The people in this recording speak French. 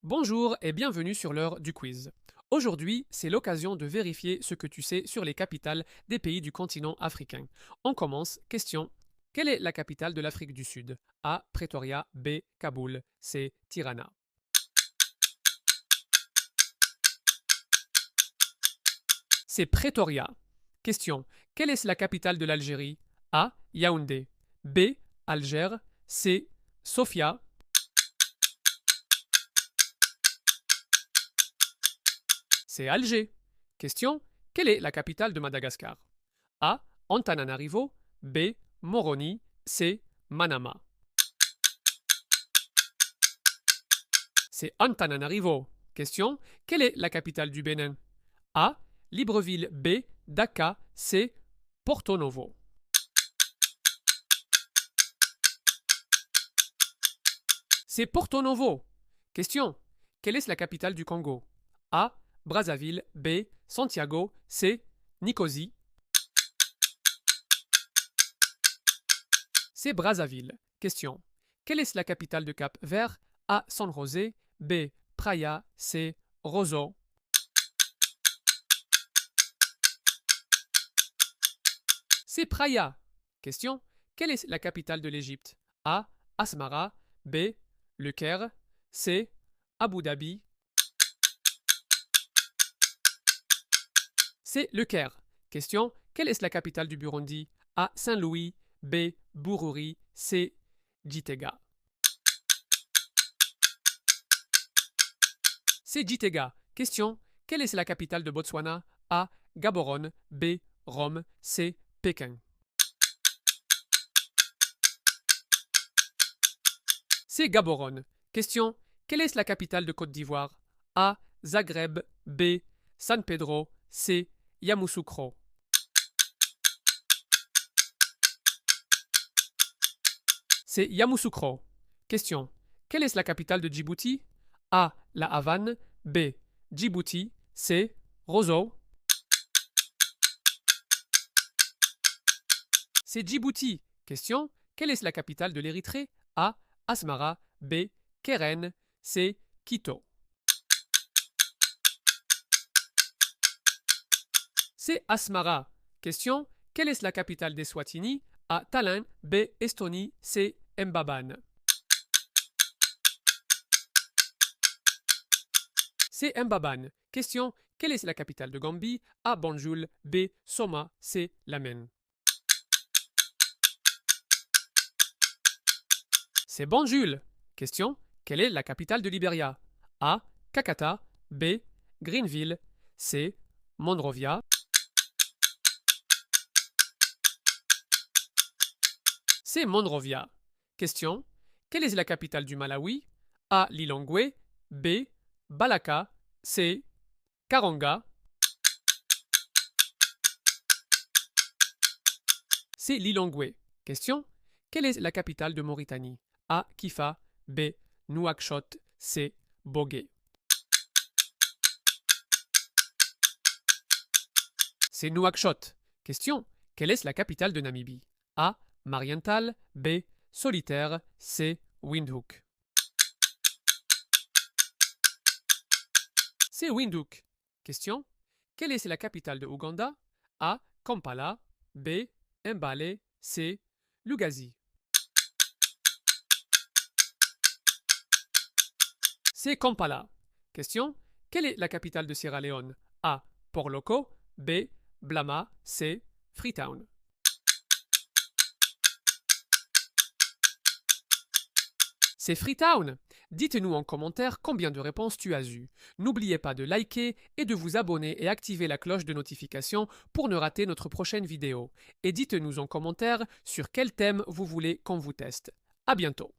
Bonjour et bienvenue sur l'heure du quiz. Aujourd'hui, c'est l'occasion de vérifier ce que tu sais sur les capitales des pays du continent africain. On commence. Question. Quelle est la capitale de l'Afrique du Sud? A. Pretoria. B. Kaboul. C. Tirana. C'est Pretoria. Question. Quelle est la capitale de l'Algérie? A. Yaoundé. B. Alger. C. Sofia. C'est Alger. Question. Quelle est la capitale de Madagascar? A. Antananarivo. B. Moroni. C. Manama. C'est Antananarivo. Question. Quelle est la capitale du Bénin? A. Libreville. B. Dakar. C. Porto Novo. C'est Porto Novo. Question. Quelle est la capitale du Congo? A. Brazzaville. B. Santiago. C. Nicosie. C'est Brazzaville. Question. Quelle est la capitale de Cap-Vert? A. San José. B. Praia. C. Roseau. C'est Praia. Question. Quelle est la capitale de l'Égypte? A. Asmara. B. Le Caire. C. Abu Dhabi. C'est Le Caire. Question. Quelle est la capitale du Burundi? A. Saint-Louis. B. Bururi. C. Gitega. C'est Gitega. Question. Quelle est la capitale de Botswana? A. Gaborone. B. Rome. C. Pékin. C'est Gaborone. Question. Quelle est la capitale de Côte d'Ivoire? A. Zagreb. B. San Pedro. C. Yamoussoukro. C'est Yamoussoukro. Question. Quelle est la capitale de Djibouti? A. La Havane. B. Djibouti. C. Roseau. C'est Djibouti. Question. Quelle est la capitale de l'Érythrée? A. Asmara. B. Keren. C. Quito. C'est Asmara. Question. Quelle est la capitale des Swatini? A. Tallinn. B. Estonie. C. Mbabane. C'est Mbabane. Question. Quelle est la capitale de Gambie? A. Banjul. B. Soma. C. Lamen. C'est Banjul. Question. Quelle est la capitale de Libéria? A. Kakata. B. Greenville. C. Monrovia. C'est Monrovia. Question. Quelle est la capitale du Malawi? A. Lilongwe. B. Balaka. C. Karonga. C'est Lilongwe. Question. Quelle est la capitale de Mauritanie? A. Kifa. B. Nouakchott. C. Bogué. C'est Nouakchott. Question. Quelle est la capitale de Namibie? A. Marienthal. B. Solitaire. C. Windhoek. C'est Windhoek. Question. Quelle est la capitale de Ouganda? A. Kampala. B. Mbale. C. Lugazi. C'est Kampala. Question. Quelle est la capitale de Sierra Leone? A. Port-Loko. B. Blama. C. Freetown. C'est Freetown. Dites-nous en commentaire combien de réponses tu as eues. N'oubliez pas de liker et de vous abonner et activer la cloche de notification pour ne rater notre prochaine vidéo. Et dites-nous en commentaire sur quel thème vous voulez qu'on vous teste. À bientôt.